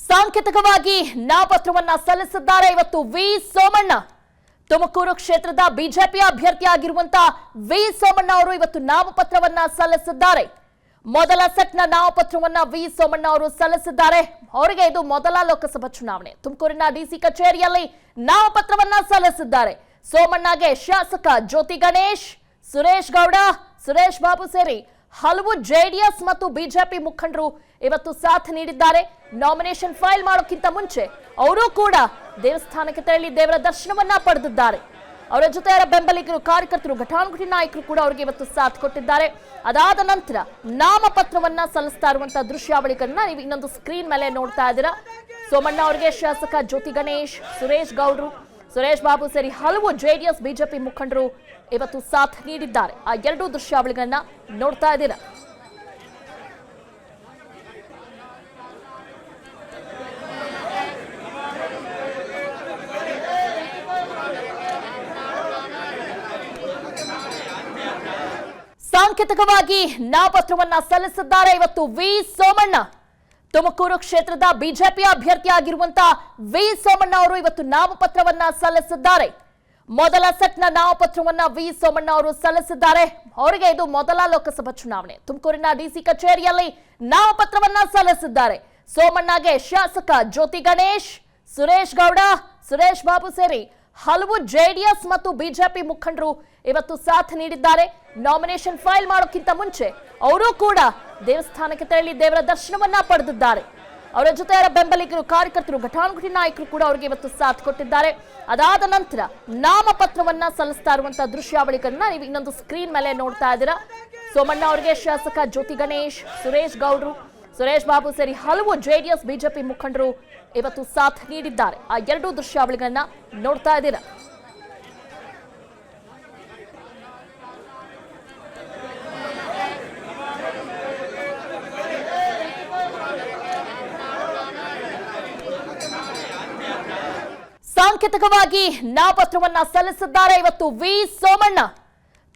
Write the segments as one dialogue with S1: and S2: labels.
S1: ಸಾಂಕೇತಿಕವಾಗಿ ನಾಮಪತ್ರವನ್ನ ಸಲ್ಲಿಸಿದ್ದಾರೆ ಇವತ್ತು ವಿ ಸೋಮಣ್ಣ. ತುಮಕೂರು ಕ್ಷೇತ್ರದ ಬಿಜೆಪಿ ಅಭ್ಯರ್ಥಿಯಾಗಿರುವಂತಹ ವಿ ಸೋಮಣ್ಣ ಅವರು ಇವತ್ತು ನಾಮಪತ್ರವನ್ನ ಸಲ್ಲಿಸಿದ್ದಾರೆ. ಮೊದಲ ಸೆಟ್ನ ನಾಮಪತ್ರವನ್ನ ವಿ ಸೋಮಣ್ಣ ಅವರು ಸಲ್ಲಿಸಿದ್ದಾರೆ. ಅವರಿಗೆ ಇದು ಮೊದಲ ಲೋಕಸಭಾ ಚುನಾವಣೆ. ತುಮಕೂರಿನ ಡಿಸಿ ಕಚೇರಿಯಲ್ಲಿ ನಾಮಪತ್ರವನ್ನ ಸಲ್ಲಿಸಿದ್ದಾರೆ. ಸೋಮಣ್ಣಗೆ ಶಾಸಕ ಜ್ಯೋತಿ ಗಣೇಶ್, ಸುರೇಶ್ ಗೌಡ, ಸುರೇಶ್ ಬಾಬು ಸೇರಿ ಹಲವು ಜೆಡಿಎಸ್ ಮತ್ತು ಬಿಜೆಪಿ ಮುಖಂಡರು ಇವತ್ತು ಸಾಥ್ ನೀಡಿದ್ದಾರೆ. ನಾಮಿನೇಷನ್ ಫೈಲ್ ಮಾಡೋಕ್ಕಿಂತ ಮುಂಚೆ ಅವರು ಕೂಡ ದೇವಸ್ಥಾನಕ್ಕೆ ತೆರಳಿ ದೇವರ ದರ್ಶನವನ್ನ ಪಡೆದಿದ್ದಾರೆ. ಅವರ ಜೊತೆ ಅವರ ಬೆಂಬಲಿಗರು, ಕಾರ್ಯಕರ್ತರು, ಘಟಾನುಘಟಿ ನಾಯಕರು ಕೂಡ ಅವರಿಗೆ ಇವತ್ತು ಸಾಥ್ ಕೊಟ್ಟಿದ್ದಾರೆ. ಅದಾದ ನಂತರ ನಾಮಪತ್ರವನ್ನ ಸಲ್ಲಿಸ್ತಾ ಇರುವಂತಹ ದೃಶ್ಯಾವಳಿಗಳನ್ನ ನೀವು ಇನ್ನೊಂದು ಸ್ಕ್ರೀನ್ ಮೇಲೆ ನೋಡ್ತಾ ಇದ್ದೀರಾ. ಸೋಮಣ್ಣ ಅವರಿಗೆ ಶಾಸಕ ಜ್ಯೋತಿ ಗಣೇಶ್, ಸುರೇಶ್ ಗೌಡ್ರು, ಸುರೇಶ್ ಬಾಬು ಸೇರಿ ಹಲವು ಜೆಡಿಎಸ್ ಬಿಜೆಪಿ ಮುಖಂಡರು ಇವತ್ತು ಸಾಥ್ ನೀಡಿದ್ದಾರೆ. ಆ ಎರಡೂ ದೃಶ್ಯಾವಳಿಗಳನ್ನ ನೋಡ್ತಾ ಇದ್ದೀರಾ. ಸಾಂಕೇತಿಕವಾಗಿ ನಾಮಪತ್ರವನ್ನ ಸಲ್ಲಿಸಿದ್ದಾರೆ ಇವತ್ತು ವಿ ಸೋಮಣ್ಣ. ತುಮಕೂರು ಕ್ಷೇತ್ರದ ಬಿಜೆಪಿ ಅಭ್ಯರ್ಥಿಯಾಗಿರುವಂತಹ ವಿ ಸೋಮಣ್ಣ ಅವರು ಇವತ್ತು ನಾಮಪತ್ರವನ್ನ ಸಲ್ಲಿಸಿದ್ದಾರೆ. ಮೊದಲ ಸೆಟ್ನ ನಾಮಪತ್ರವನ್ನ ವಿ ಸೋಮಣ್ಣ ಅವರು ಸಲ್ಲಿಸಿದ್ದಾರೆ. ಅವರಿಗೆ ಇದು ಮೊದಲ ಲೋಕಸಭಾ ಚುನಾವಣೆ. ತುಮಕೂರಿನ ಡಿಸಿ ಕಚೇರಿಯಲ್ಲಿ ನಾಮಪತ್ರವನ್ನ ಸಲ್ಲಿಸಿದ್ದಾರೆ. ಸೋಮಣ್ಣಗೆ ಶಾಸಕ ಜ್ಯೋತಿ ಗಣೇಶ್, ಸುರೇಶ್ ಗೌಡ, ಸುರೇಶ್ ಬಾಬು ಸೇರಿ ಹಲವು ಜೆಡಿಎಸ್ ಮತ್ತು ಬಿಜೆಪಿ ಮುಖಂಡರು ಇವತ್ತು ಸಾಥ್ ನೀಡಿದ್ದಾರೆ. ನಾಮಿನೇಷನ್ ಫೈಲ್ ಮಾಡೋಕ್ಕಿಂತ ಮುಂಚೆ ಅವರು ಕೂಡ ದೇವಸ್ಥಾನಕ್ಕೆ ತೆರಳಿ ದೇವರ ದರ್ಶನವನ್ನ ಪಡೆದಿದ್ದಾರೆ. ಅವರ ಜೊತೆ ಅವರ ಬೆಂಬಲಿಗರು, ಕಾರ್ಯಕರ್ತರು, ಘಟಾನುಘಟಿ ನಾಯಕರು ಕೂಡ ಅವರಿಗೆ ಇವತ್ತು ಸಾಥ್ ಕೊಟ್ಟಿದ್ದಾರೆ. ಅದಾದ ನಂತರ ನಾಮಪತ್ರವನ್ನ ಸಲ್ಲಿಸ್ತಾ ಇರುವಂತಹ ದೃಶ್ಯಾವಳಿಗಳನ್ನ ನೀವು ಇನ್ನೊಂದು ಸ್ಕ್ರೀನ್ ಮೇಲೆ ನೋಡ್ತಾ ಇದ್ದೀರಾ. ಸೋಮಣ್ಣ ಅವರಿಗೆ ಶಾಸಕ ಜ್ಯೋತಿ ಗಣೇಶ್, ಸುರೇಶ್ ಗೌಡ್ರು, ಸುರೇಶ್ ಬಾಬು ಸೇರಿ ಹಲವು ಜೆಡಿಎಸ್ ಬಿಜೆಪಿ ಮುಖಂಡರು ಇವತ್ತು ಸಾಥ್ ನೀಡಿದ್ದಾರೆ. ಆ ಎರಡೂ ದೃಶ್ಯಾವಳಿಗಳನ್ನ ನೋಡ್ತಾ ಇದ್ದೀರಾ. ಸಾಂಕೇತಿಕವಾಗಿ ನಾಮಪತ್ರವನ್ನ ಸಲ್ಲಿಸಿದ್ದಾರೆ ಇವತ್ತು ವಿ ಸೋಮಣ್ಣ.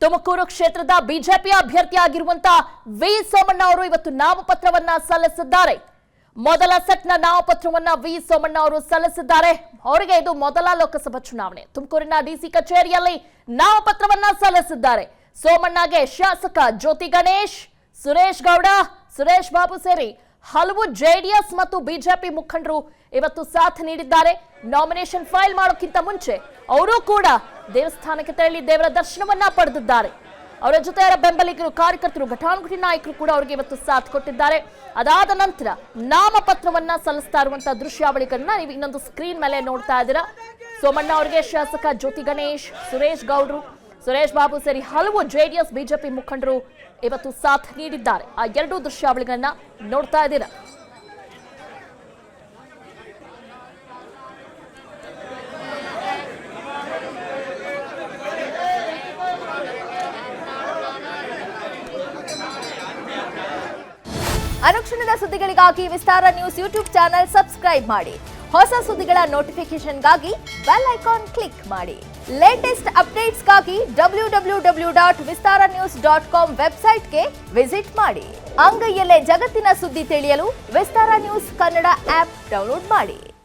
S1: ತುಮಕೂರು ಕ್ಷೇತ್ರದ ಬಿಜೆಪಿ ಅಭ್ಯರ್ಥಿಯಾಗಿರುವಂತಹ ವಿ ಸೋಮಣ್ಣ ಅವರು ಇವತ್ತು ನಾಮಪತ್ರವನ್ನ ಸಲ್ಲಿಸಿದ್ದಾರೆ. ಮೊದಲ ಸೆಟ್ನ ನಾಮಪತ್ರವನ್ನ ವಿ ಸೋಮಣ್ಣ ಅವರು ಸಲ್ಲಿಸಿದ್ದಾರೆ. ಅವರಿಗೆ ಇದು ಮೊದಲ ಲೋಕಸಭಾ ಚುನಾವಣೆ. ತುಮಕೂರಿನ ಡಿಸಿ ಕಚೇರಿಯಲ್ಲಿ ನಾಮಪತ್ರವನ್ನ ಸಲ್ಲಿಸಿದ್ದಾರೆ. ಸೋಮಣ್ಣಗೆ ಶಾಸಕ ಜ್ಯೋತಿ ಗಣೇಶ್, ಸುರೇಶ್ ಗೌಡ, ಸುರೇಶ್ ಬಾಬು ಸೇರಿ ಹಲವು ಜೆಡಿಎಸ್ ಮತ್ತು ಬಿಜೆಪಿ ಮುಖಂಡರು ಇವತ್ತು ಸಾಥ್ ನೀಡಿದ್ದಾರೆ. ನಾಮಿನೇಷನ್ ಫೈಲ್ ಮಾಡೋಕ್ಕಿಂತ ಮುಂಚೆ ಅವರು ಕೂಡ ದೇವಸ್ಥಾನಕ್ಕೆ ತೆರಳಿ ದೇವರ ದರ್ಶನವನ್ನ ಪಡೆದಿದ್ದಾರೆ. ಅವರ ಜೊತೆ ಅವರ ಬೆಂಬಲಿಗರು, ಕಾರ್ಯಕರ್ತರು, ಘಟಾನುಘಟಿ ನಾಯಕರು ಕೂಡ ಅವರಿಗೆ ಇವತ್ತು ಸಾಥ್ ಕೊಟ್ಟಿದ್ದಾರೆ. ಅದಾದ ನಂತರ ನಾಮಪತ್ರವನ್ನ ಸಲ್ಲಿಸ್ತಾ ಇರುವಂತಹ ದೃಶ್ಯಾವಳಿಗಳನ್ನ ನೀವು ಇನ್ನೊಂದು ಸ್ಕ್ರೀನ್ ಮೇಲೆ ನೋಡ್ತಾ ಇದ್ದೀರಾ. ಸೋಮಣ್ಣ ಅವರಿಗೆ ಶಾಸಕ ಜ್ಯೋತಿ ಗಣೇಶ್, ಸುರೇಶ್ ಗೌಡ್ರು, ಸುರೇಶ್ ಬಾಬು ಸೇರಿ ಹಲವು ಜೆಡಿಎಸ್ ಬಿಜೆಪಿ ಮುಖಂಡರು ಇವತ್ತು ಸಾಥ್ ನೀಡಿದ್ದಾರೆ. ಆ ಎರಡೂ ದೃಶ್ಯಾವಳಿಗಳನ್ನ ನೋಡ್ತಾ ಇದ್ದೀರಾ.
S2: ಅನುಕ್ಷಣದ ಸುದ್ದಿಗಳಿಗಾಗಿ ವಿಸ್ತಾರ ನ್ಯೂಸ್ ಯೂಟ್ಯೂಬ್ ಚಾನೆಲ್ ಸಬ್ಸ್ಕ್ರೈಬ್ ಮಾಡಿ. ಹೊಸ ಸುದ್ದಿಗಳ ನೋಟಿಫಿಕೇಶನ್ಗಾಗಿ ಬೆಲ್ ಐಕಾನ್ ಕ್ಲಿಕ್ ಮಾಡಿ. ಲೇಟೆಸ್ಟ್ ಅಪ್ಡೇಟ್ಸ್ಗಾಗಿ www.vistaranews.com ವೆಬ್ಸೈಟ್ಗೆ ವಿಸಿಟ್ ಮಾಡಿ. ಅಂಗೈಯಲ್ಲೇ ಜಗತ್ತಿನ ಸುದ್ದಿ ತಿಳಿಯಲು ವಿಸ್ತಾರ ನ್ಯೂಸ್ ಕನ್ನಡ ಆಪ್ ಡೌನ್ಲೋಡ್ ಮಾಡಿ.